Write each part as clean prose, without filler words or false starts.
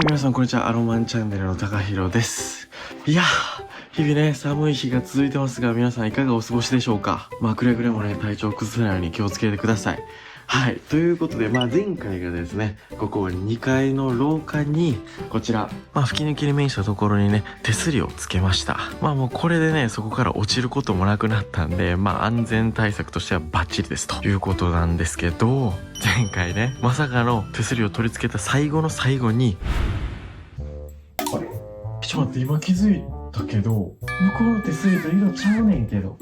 はい、皆さんこんにちは。アロマンチャンネルの高弘です。いやー、日々ね、寒い日が続いてますが、皆さんいかがお過ごしでしょうか。くれぐれもね、体調を崩さないように気をつけてください。はい。ということで、前回がですね、ここ2階の廊下に、こちら、吹き抜きに面したところにね、手すりをつけました。もうこれでね、そこから落ちることもなくなったんで、安全対策としてはバッチリです。ということなんですけど、前回ね、まさかの手すりを取り付けた最後の最後に、あれちょっと待って、今気づいたけど、向こうの手すりと色ちゃうねんけど。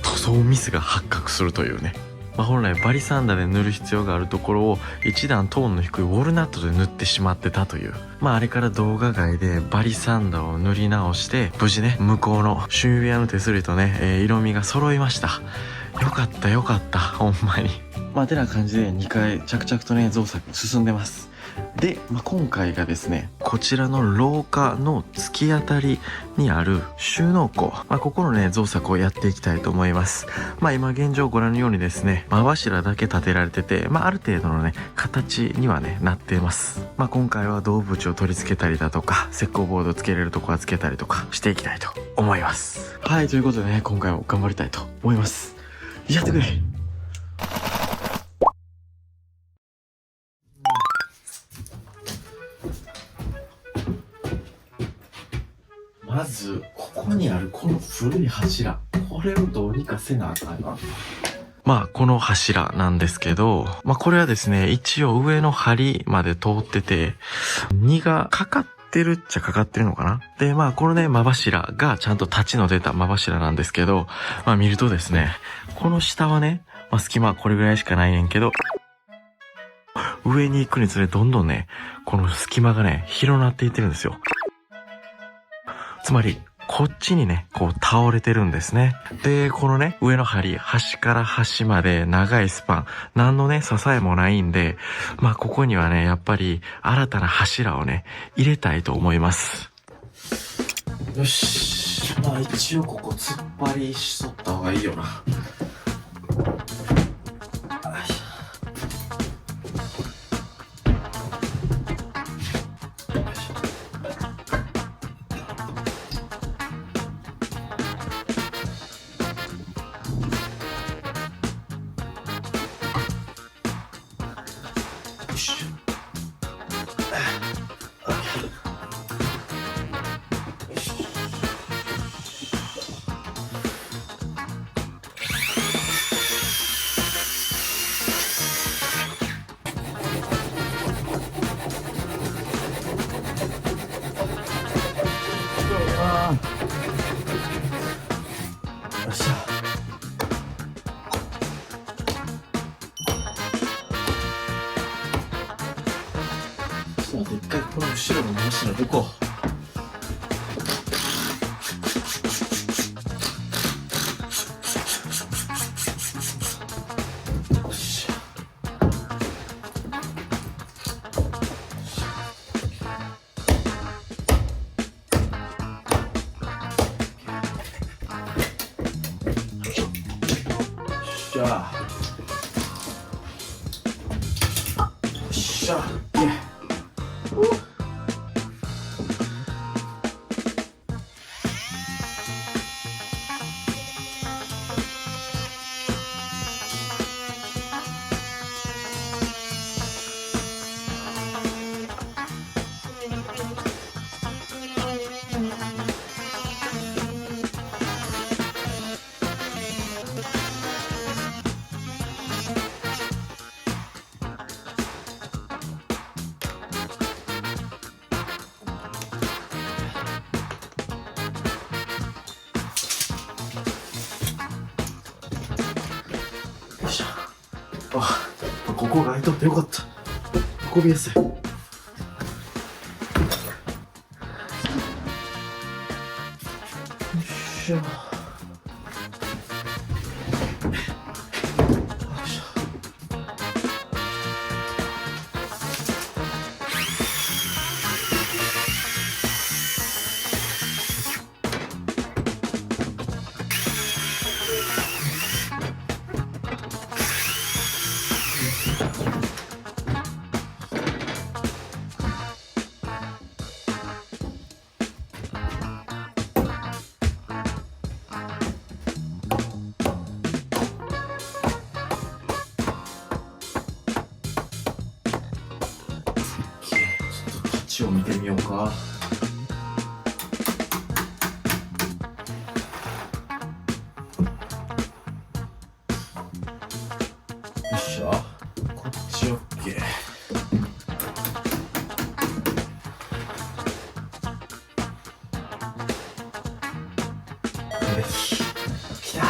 塗装ミスが発覚するというね。本来バリサンダで塗る必要があるところを一段トーンの低いウォルナットで塗ってしまってたという。あれから動画外でバリサンダを塗り直して、無事ね、向こうの趣味部屋の手すりとね、色味が揃いました。よかったよかった、ほんまに。てな感じで2回着々とね、造作進んでます。で、今回がですね、こちらの廊下の突き当たりにある収納庫、ここのね、造作をやっていきたいと思います。今現状ご覧のようにですね、真柱だけ建てられてて、ある程度のね、形にはね、なっています。今回は動物を取り付けたりだとか、石膏ボードつけれるとこはつけたりとかしていきたいと思います。はい、ということでね、今回も頑張りたいと思います。やってくれ。まず、ここにあるこの古い柱。これをどうにかせなあかんな。この柱なんですけど、これはですね、一応上の梁まで通ってて、荷がかかってるっちゃかかってるのかな。で、このね、真柱がちゃんと立ちの出た真柱なんですけど、見るとですね、この下はね、隙間はこれぐらいしかないねんけど、上に行くにつれどんどんね、この隙間がね、広なっていってるんですよ。つまり、こっちにね、こう倒れてるんですね。で、このね、上の梁、端から端まで長いスパン、何のね、支えもないんで、ここにはね、やっぱり新たな柱をね、入れたいと思います。よし。一応ここ突っ張りしとった方がいいよな。よっしゃ。ちょっと待って、一回この後ろの柱どこ。よっしゃ。よっしゃ。ここが開いとってよかった。運びやすい。よいしょ。か。よっしゃ、こっち OK。 よし、きた。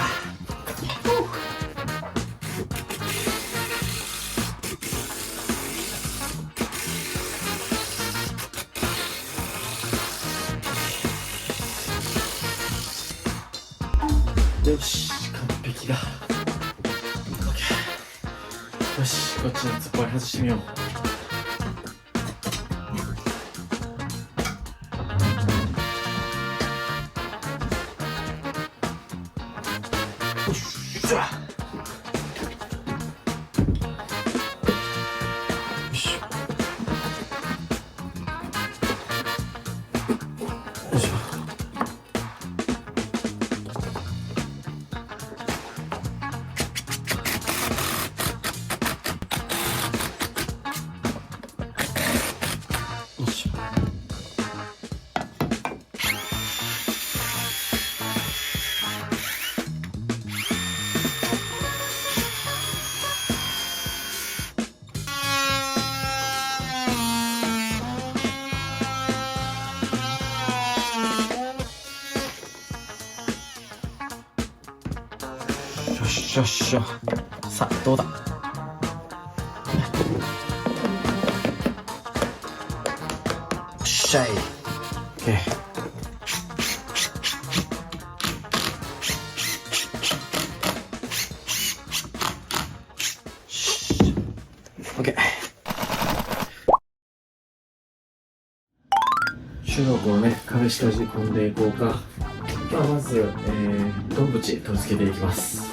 よし、完璧だ。 OK。 よし、こっちの突っ張り外してみよう。よっしゃ。よいしょ。よいしょ。よいしょ。よっしゃよっしゃ。さあ、どうだ。よっしゃい。 OK。 OK。 収録をね、壁下地込んでいこうか。まず、胴縁取り付けていきます。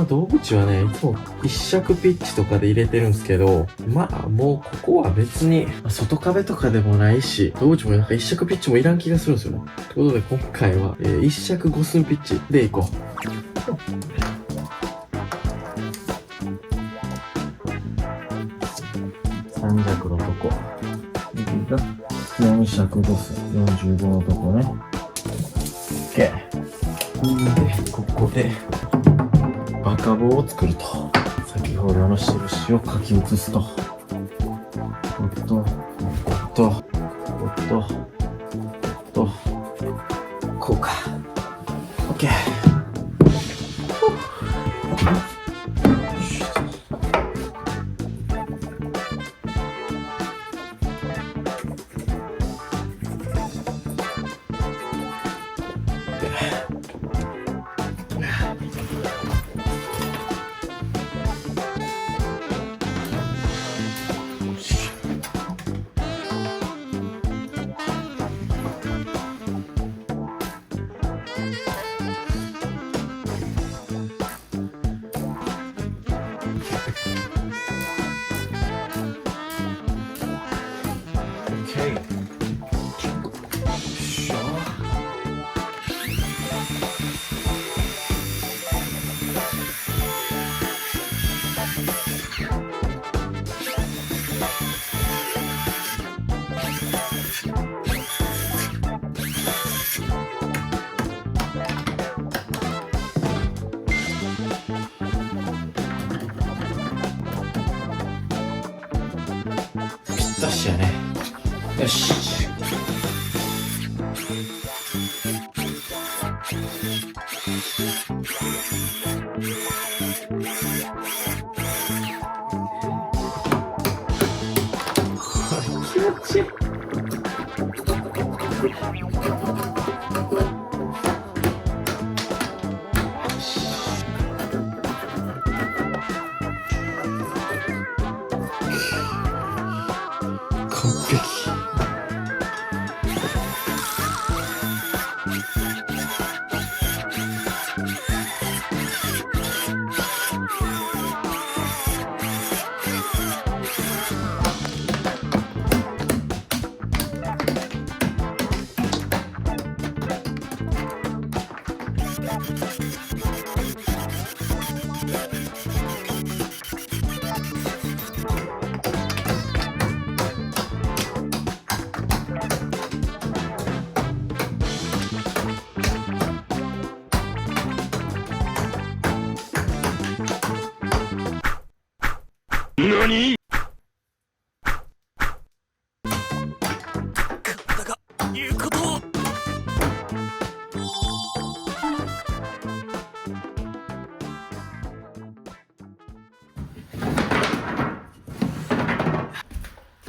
胴縁はね、いつも一尺ピッチとかで入れてるんですけど、まあもうここは別に外壁とかでもないし、胴縁もなんか一尺ピッチもいらん気がするんですよね。ということで今回は、一尺5寸ピッチでいこう。三尺のとこ。4尺5寸、45のとこね。OK。で、ここで、赤棒を作ると。先ほどの印を書き写すと。こうか。OK。ダッシュやね。よし。気持ちいい。完璧。何？体が言うことを。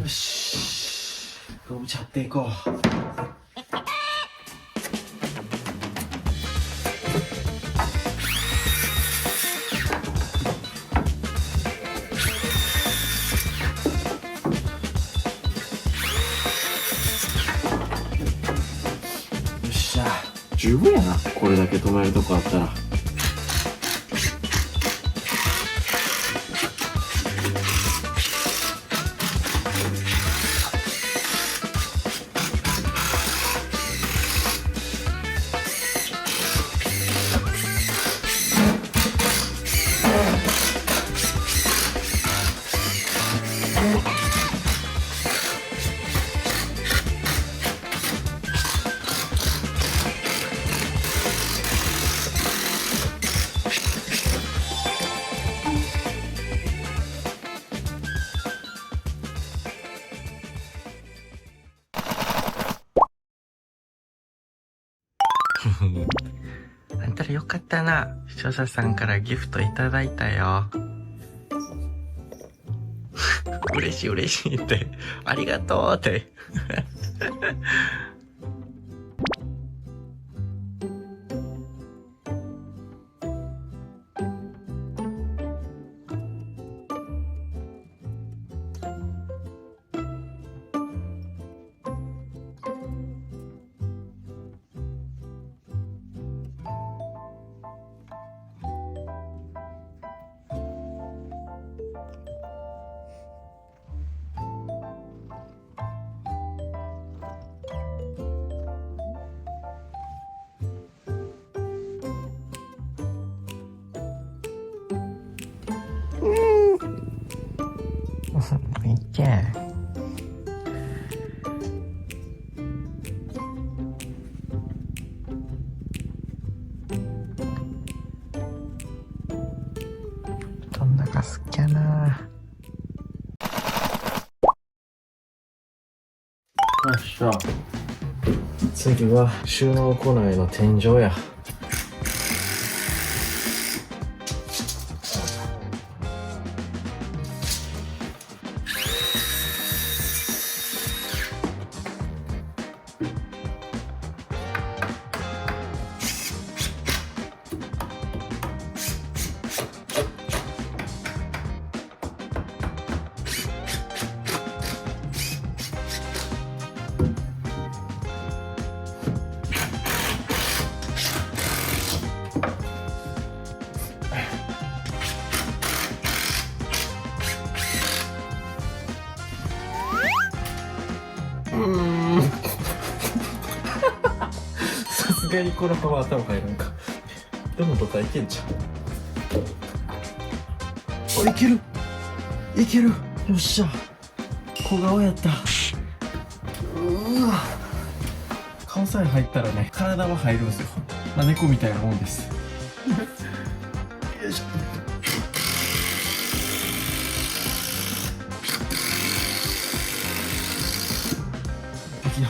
よし、ゴム茶っていこう。よっしゃ、十分やな、これだけ止めるとこあったら。あんたらよかったな。視聴者さんからギフトいただいたよ。嬉しい嬉しいって。ありがとうって。いけ。どんなかすっきゃな。よっしゃ。次は収納庫内の天井や。さすがにこのまま頭入るんか。でもボタンいけんじゃん。お、いけるいける。よっしゃ、小顔やった。うわ、顔さえ入ったらね、体は入るんですよ。まあ、猫みたいなもんです。よいしょ。できた。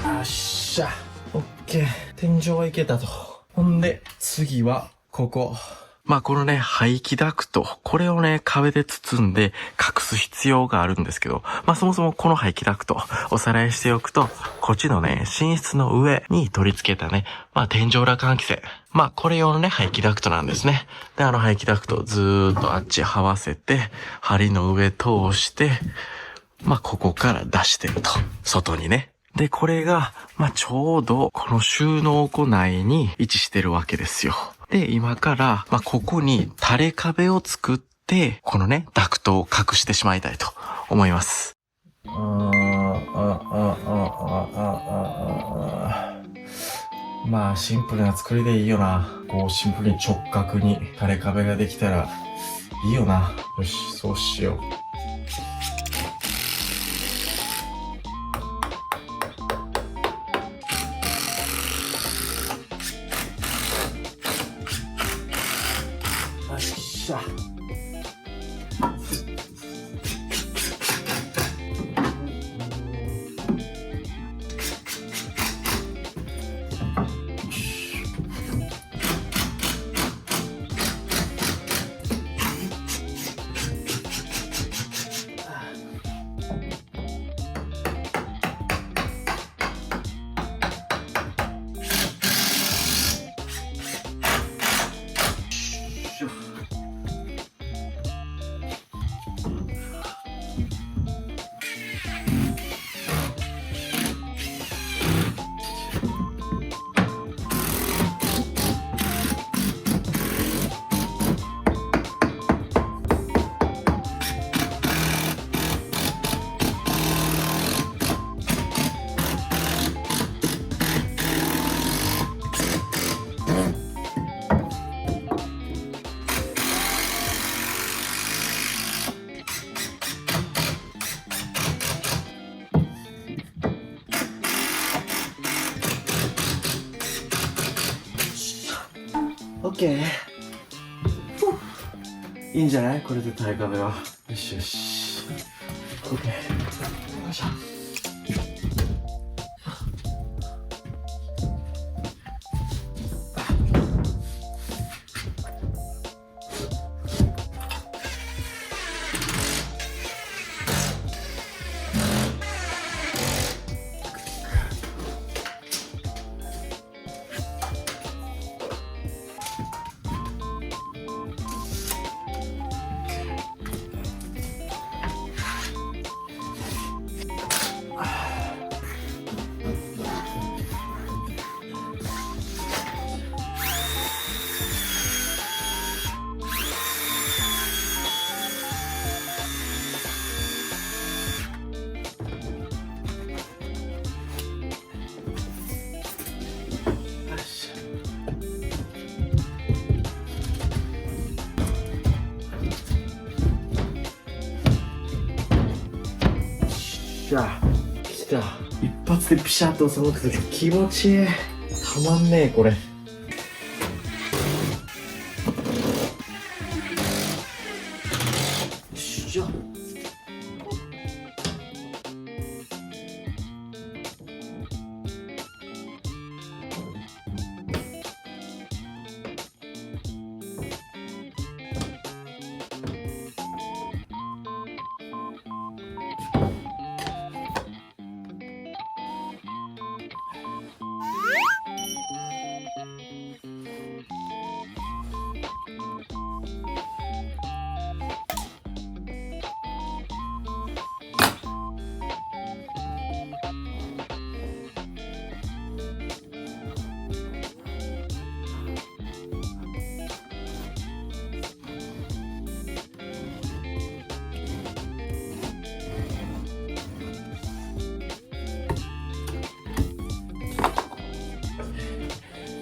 よっしゃ、オッケー。天井はいけたと。ほんで、次は、ここ。まあこのね、排気ダクト、これをね、壁で包んで隠す必要があるんですけど、まあそもそもこの排気ダクト、おさらいしておくと、こっちのね、寝室の上に取り付けたね、まあ天井裏換気扇。まあこれ用のね、排気ダクトなんですね。で、排気ダクトをずーっとあっち這わせて、梁の上通して、まあここから出してると。外にね。で、これが、まあ、ちょうど、この収納庫内に位置してるわけですよ。で、今から、まあ、ここに垂れ壁を作って、このね、ダクトを隠してしまいたいと思います。まあシンプルな作りでいいよな。こうシンプルに直角に垂れ壁ができたらいいよな。よし、そうしよう。よっしゃ。オッケー。いいんじゃない？これで垂れ壁は。よしよし。オッケー。よいしょ。じゃあ来た。一発でピシャッと収まってて気持ちいい。たまんねえこれ。よっしゃ。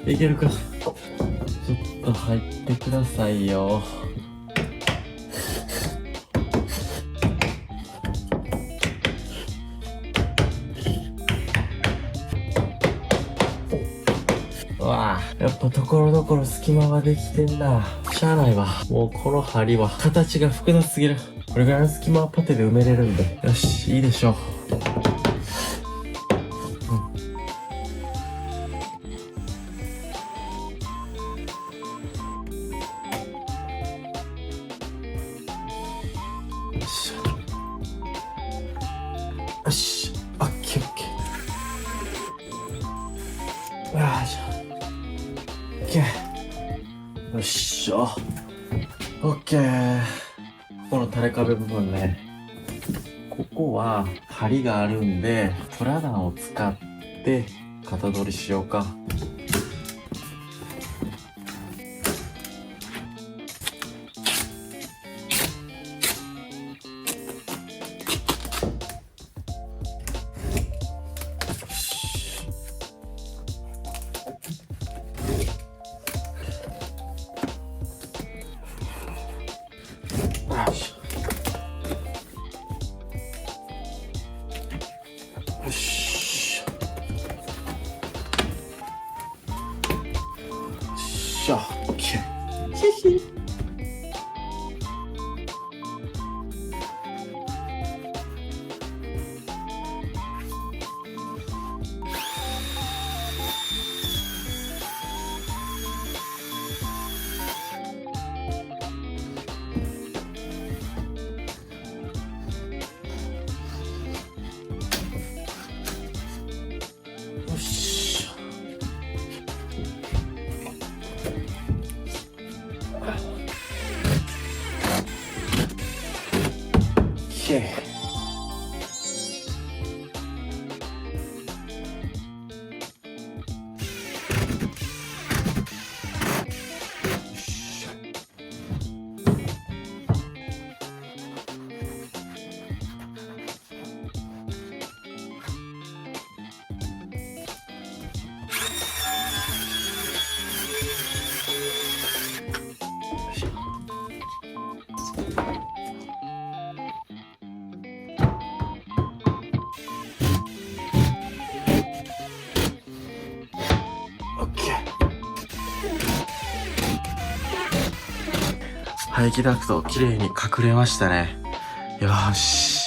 いけるか。ちょっと入ってくださいよ。うわあ、やっぱところどころ隙間ができてんな。しゃあないわ。もうこの針は形が複雑すぎる。これぐらいの隙間はパテで埋めれるんで。よし、いいでしょう。よし、オッケーオッケー。よいしょ。オッケー。よっしょ。オッケー。この垂れ壁部分ね。ここは針があるんで、プラダンを使って型取りしようか。ケー。排気ダクトきれいに隠れましたね。よーし。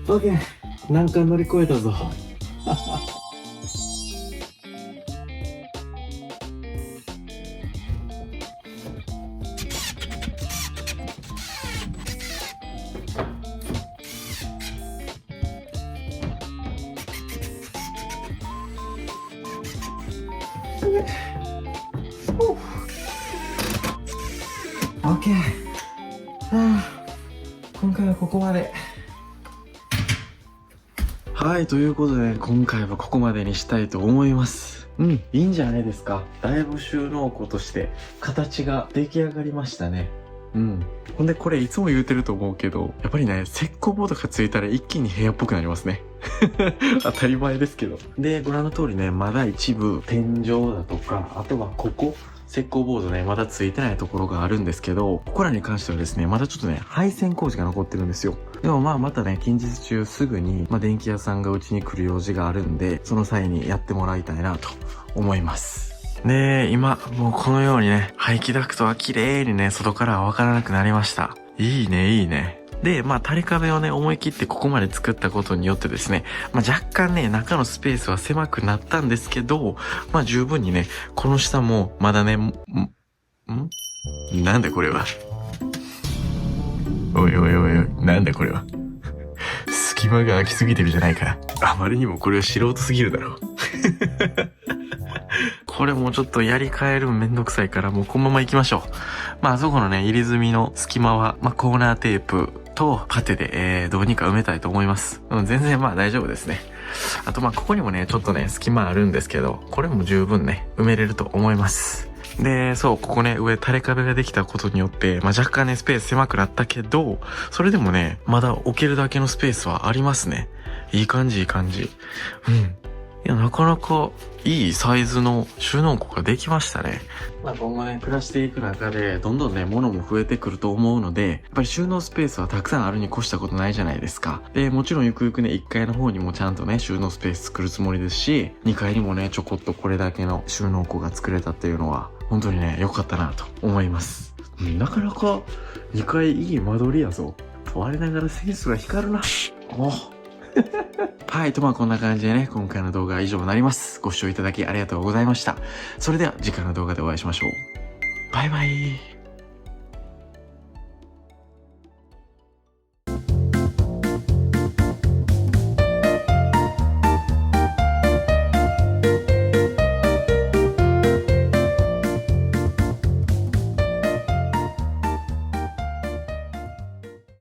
オッケー、難関乗り越えたぞ。オッケー。今回はここまで。はい、ということで、今回はここまでにしたいと思います。いいんじゃないですか。だいぶ収納庫として形が出来上がりましたね。ほんでこれいつも言うてると思うけど、やっぱりね、石膏ボードがついたら一気に部屋っぽくなりますね。当たり前ですけど。で、ご覧の通りね、まだ一部天井だとか、あとはここ、石膏ボードね、まだついてないところがあるんですけど、ここらに関してはですね、まだちょっとね、配線工事が残ってるんですよ。でもまたね、近日中すぐに、電気屋さんがうちに来る用事があるんで、その際にやってもらいたいなと思います。で、今、もうこのようにね、排気ダクトは綺麗にね、外からはわからなくなりました。いいね、いいね。で、垂れ壁をね、思い切ってここまで作ったことによってですね、若干ね、中のスペースは狭くなったんですけど、十分にね、この下もまだね、なんだこれは。おいおいおいおい、なんだこれは。隙間が空きすぎてるじゃないか。あまりにもこれは素人すぎるだろう。これもうちょっとやり替えるのめんどくさいから、もうこのまま行きましょう。あそこのね、入り済みの隙間は、コーナーテープとパテで、どうにか埋めたいと思います。全然大丈夫ですね。あとここにもね、ちょっとね、隙間あるんですけど、これも十分ね、埋めれると思います。で、そう、ここね、上垂れ壁ができたことによって、若干ね、スペース狭くなったけど、それでもね、まだ置けるだけのスペースはありますね。いい感じ、いい感じ。いや、なかなかいいサイズの収納庫ができましたね。今後ね、暮らしていく中で、どんどんね、物も増えてくると思うので、やっぱり収納スペースはたくさんあるに越したことないじゃないですか。で、もちろんゆくゆくね、1階の方にもちゃんとね、収納スペース作るつもりですし、2階にもね、ちょこっとこれだけの収納庫が作れたっていうのは、本当にね、良かったなと思います。なかなか2階いい間取りやぞ。我ながらセンスが光るな。はい、こんな感じでね、今回の動画は以上になります。ご視聴いただきありがとうございました。それでは次回の動画でお会いしましょう。バイバイ。